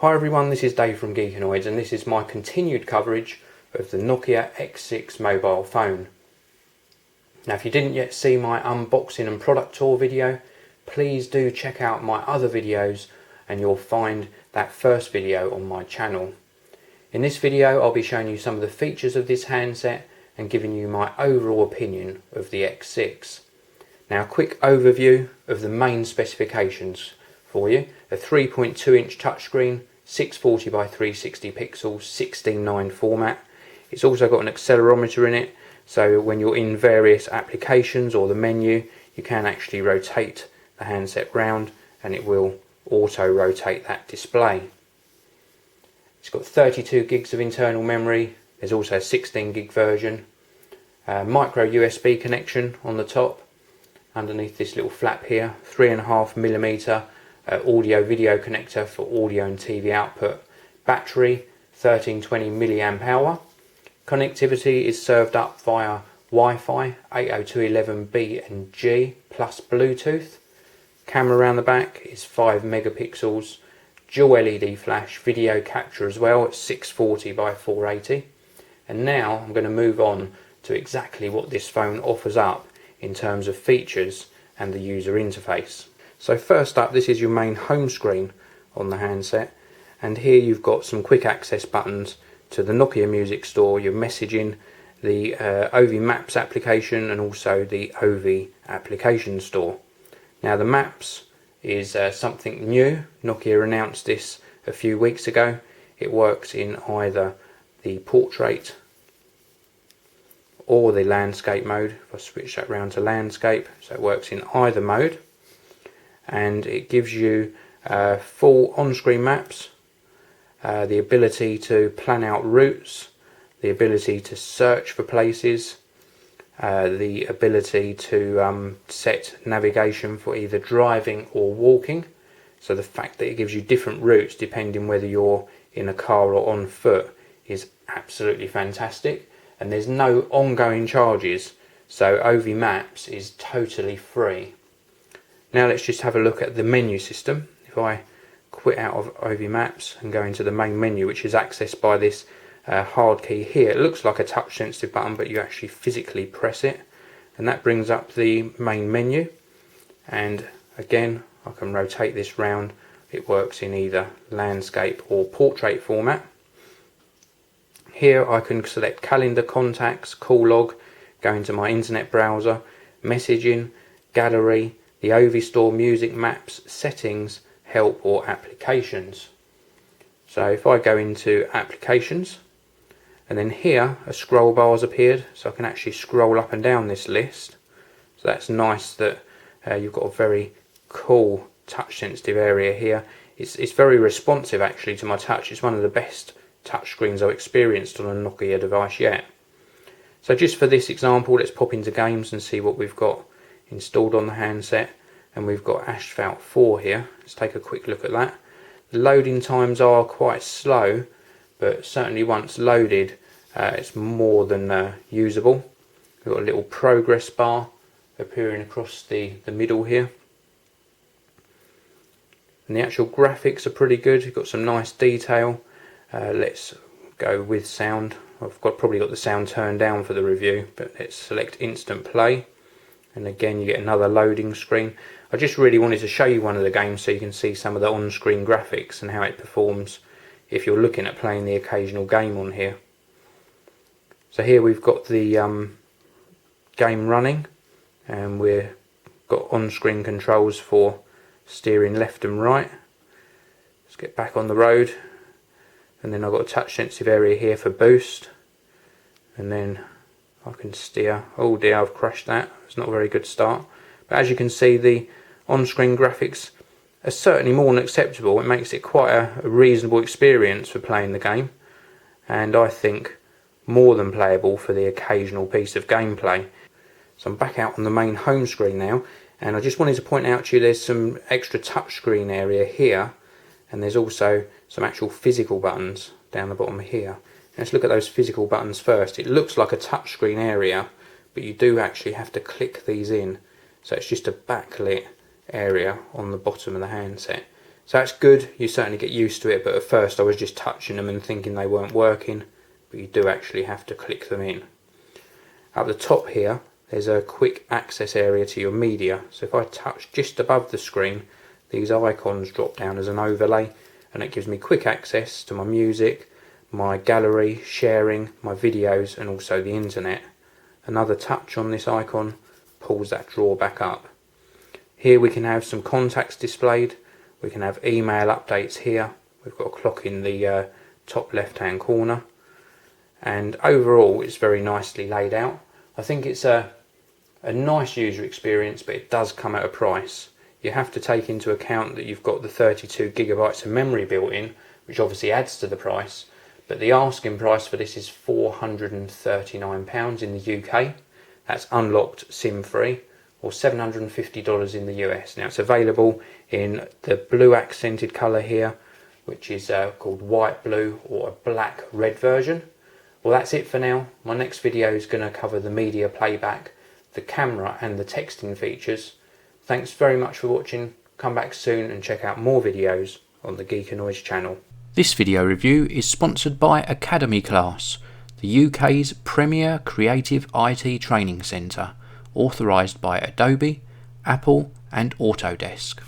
Hi everyone, this is Dave from Geekanoids and this is my continued coverage of the Nokia X6 mobile phone. Now if you didn't yet see my unboxing and product tour video, please do check out my other videos and you'll find that first video on my channel. In this video I'll be showing you some of the features of this handset and giving you my overall opinion of the X6. Now a quick overview of the main specifications for you. A 3.2 inch touchscreen, 640 by 360 pixels, 16:9 format. It's also got an accelerometer in it, so when you're in various applications or the menu, you can actually rotate the handset round and it will auto rotate that display. It's got 32 gigs of internal memory. There's also a 16 gig version. Micro USB connection on the top. Underneath this little flap here, 3.5mm audio video connector for audio and TV output. Battery 1320 milliamp hour. Connectivity is served up via Wi-Fi 802.11b and G plus Bluetooth. Camera around the back is 5 megapixels. Dual LED flash video capture as well at 640 by 480. And now I'm going to move on to exactly what this phone offers up in terms of features and the user interface. So first up, this is your main home screen on the handset, and here you've got some quick access buttons to the Nokia Music Store, your messaging, the Ovi Maps application and also the Ovi application store. Now the Maps is something new. Nokia announced this a few weeks ago. It works in either the portrait or the landscape mode. If I switch that round to landscape, so it works in either mode. And it gives you full on-screen maps, the ability to plan out routes, the ability to search for places, the ability to set navigation for either driving or walking. So the fact that it gives you different routes depending whether you're in a car or on foot is absolutely fantastic. And there's no ongoing charges, so Ovi Maps is totally free. Now let's just have a look at the menu system. If I quit out of Ovi Maps and go into the main menu, which is accessed by this hard key here. It looks like a touch sensitive button, but you actually physically press it and that brings up the main menu. And again, I can rotate this round. It works in either landscape or portrait format. Here I can select calendar, contacts, call log, go into my internet browser, messaging, gallery, the Ovi Store, music, maps, settings, help or applications. So if I go into applications, and then here a scroll bar has appeared, so I can actually scroll up and down this list. So that's nice that you've got a very cool touch sensitive area here. It's very responsive actually to my touch. It's one of the best touch screens I've experienced on a Nokia device yet. So just for this example, let's pop into games and see what we've got installed on the handset. And we've got Asphalt 4 here. Let's take a quick look at that. The loading times are quite slow, but certainly once loaded it's more than usable. We've got a little progress bar appearing across the middle here. And the actual graphics are pretty good. You've got some nice detail. Let's go with sound. I've probably got the sound turned down for the review, but let's select instant play. And again you get another loading screen. I just really wanted to show you one of the games so you can see some of the on-screen graphics and how it performs if you're looking at playing the occasional game on here. So here we've got the game running, and we've got on-screen controls for steering left and right. Let's get back on the road, and then I've got a touch sensitive area here for boost, and then I can steer. Oh dear, I've crashed that. It's not a very good start. But as you can see, the on-screen graphics are certainly more than acceptable. It makes it quite a reasonable experience for playing the game, and I think more than playable for the occasional piece of gameplay. So I'm back out on the main home screen now, and I just wanted to point out to you there's some extra touchscreen area here, and there's also some actual physical buttons down the bottom here. Let's look at those physical buttons first. It looks like a touchscreen area, but you do actually have to click these in. So it's just a backlit area on the bottom of the handset. So that's good, you certainly get used to it, but at first I was just touching them and thinking they weren't working, but you do actually have to click them in. At the top here, there's a quick access area to your media. So if I touch just above the screen, these icons drop down as an overlay, and it gives me quick access to my music, my gallery, sharing, my videos, and also the internet. Another touch on this icon pulls that drawer back up. Here we can have some contacts displayed. We can have email updates here. We've got a clock in the top left hand corner, and overall it's very nicely laid out. I think it's a nice user experience, but it does come at a price. You have to take into account that you've got the 32 gigabytes of memory built in, which obviously adds to the price, but the asking price for this is £439 in the UK. That's unlocked SIM free, or $750 in the US. Now it's available in the blue accented colour here, which is called white blue, or a black red version. Well, that's it for now. My next video is going to cover the media playback, the camera and the texting features. Thanks very much for watching. Come back soon and check out more videos on the Geekanoids channel. This video review is sponsored by Academy Class, the UK's premier creative IT training centre, authorised by Adobe, Apple and Autodesk.